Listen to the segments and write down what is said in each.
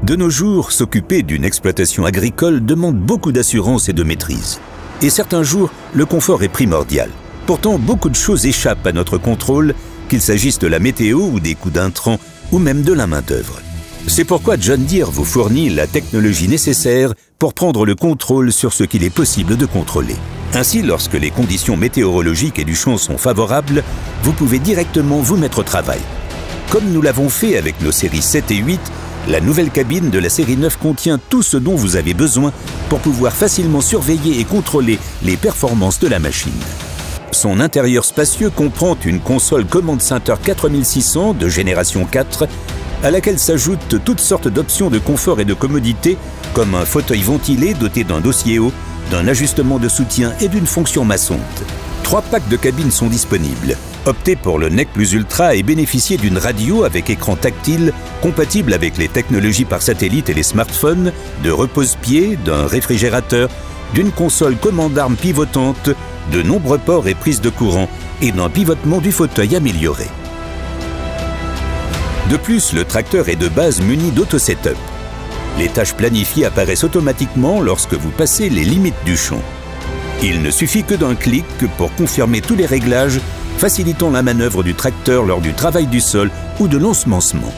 De nos jours, s'occuper d'une exploitation agricole demande beaucoup d'assurance et de maîtrise. Et certains jours, le confort est primordial. Pourtant, beaucoup de choses échappent à notre contrôle, qu'il s'agisse de la météo ou des coûts d'intrants, ou même de la main-d'œuvre. C'est pourquoi John Deere vous fournit la technologie nécessaire pour prendre le contrôle sur ce qu'il est possible de contrôler. Ainsi, lorsque les conditions météorologiques et du champ sont favorables, vous pouvez directement vous mettre au travail. Comme nous l'avons fait avec nos séries 7 et 8, la nouvelle cabine de la série 9 contient tout ce dont vous avez besoin pour pouvoir facilement surveiller et contrôler les performances de la machine. Son intérieur spacieux comprend une console Command Center 4600 de génération 4, à laquelle s'ajoutent toutes sortes d'options de confort et de commodité, comme un fauteuil ventilé doté d'un dossier haut, d'un ajustement de soutien et d'une fonction maçonte. 3 packs de cabines sont disponibles. Optez pour le NEC Plus Ultra et bénéficiez d'une radio avec écran tactile, compatible avec les technologies par satellite et les smartphones, de repose-pied, d'un réfrigérateur, d'une console commande arme pivotante, de nombreux ports et prises de courant et d'un pivotement du fauteuil amélioré. De plus, le tracteur est de base muni d'auto-setup. Les tâches planifiées apparaissent automatiquement lorsque vous passez les limites du champ. Il ne suffit que d'un clic pour confirmer tous les réglages, facilitant la manœuvre du tracteur lors du travail du sol ou de l'ensemencement.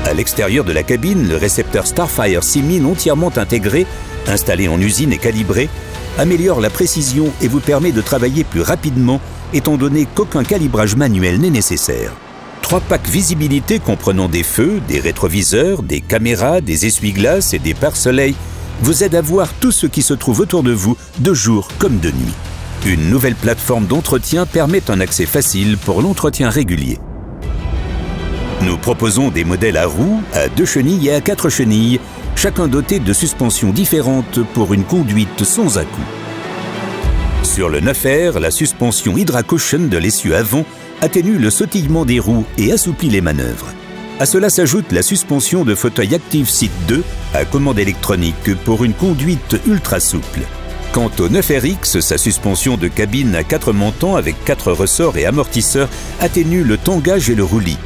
À l'extérieur de la cabine, le récepteur Starfire 6000 entièrement intégré, installé en usine et calibré, améliore la précision et vous permet de travailler plus rapidement, étant donné qu'aucun calibrage manuel n'est nécessaire. 3 packs visibilité comprenant des feux, des rétroviseurs, des caméras, des essuie-glaces et des pare-soleil vous aident à voir tout ce qui se trouve autour de vous, de jour comme de nuit. Une nouvelle plateforme d'entretien permet un accès facile pour l'entretien régulier. Nous proposons des modèles à roues, à 2 chenilles et à 4 chenilles, chacun doté de suspensions différentes pour une conduite sans à-coups. Sur le 9R, la suspension Hydra Cushion de l'essieu avant atténue le sautillement des roues et assouplit les manœuvres. À cela s'ajoute la suspension de fauteuil Active Seat 2 à commande électronique pour une conduite ultra souple. Quant au 9RX, sa suspension de cabine à 4 montants avec 4 ressorts et amortisseurs atténue le tangage et le roulis.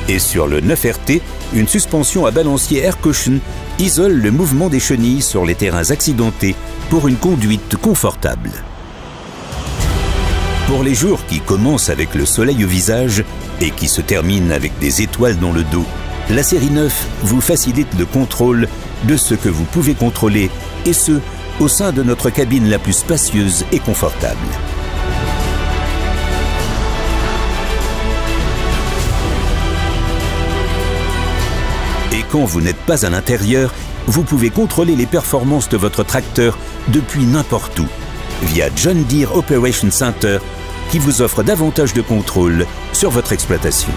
Et sur le 9RT, une suspension à balancier Air Cushion isole le mouvement des chenilles sur les terrains accidentés pour une conduite confortable. Pour les jours qui commencent avec le soleil au visage et qui se terminent avec des étoiles dans le dos, la série 9 vous facilite le contrôle de ce que vous pouvez contrôler, et ce, au sein de notre cabine la plus spacieuse et confortable. Et quand vous n'êtes pas à l'intérieur, vous pouvez contrôler les performances de votre tracteur depuis n'importe où, via John Deere Operation Center, qui vous offre davantage de contrôle sur votre exploitation.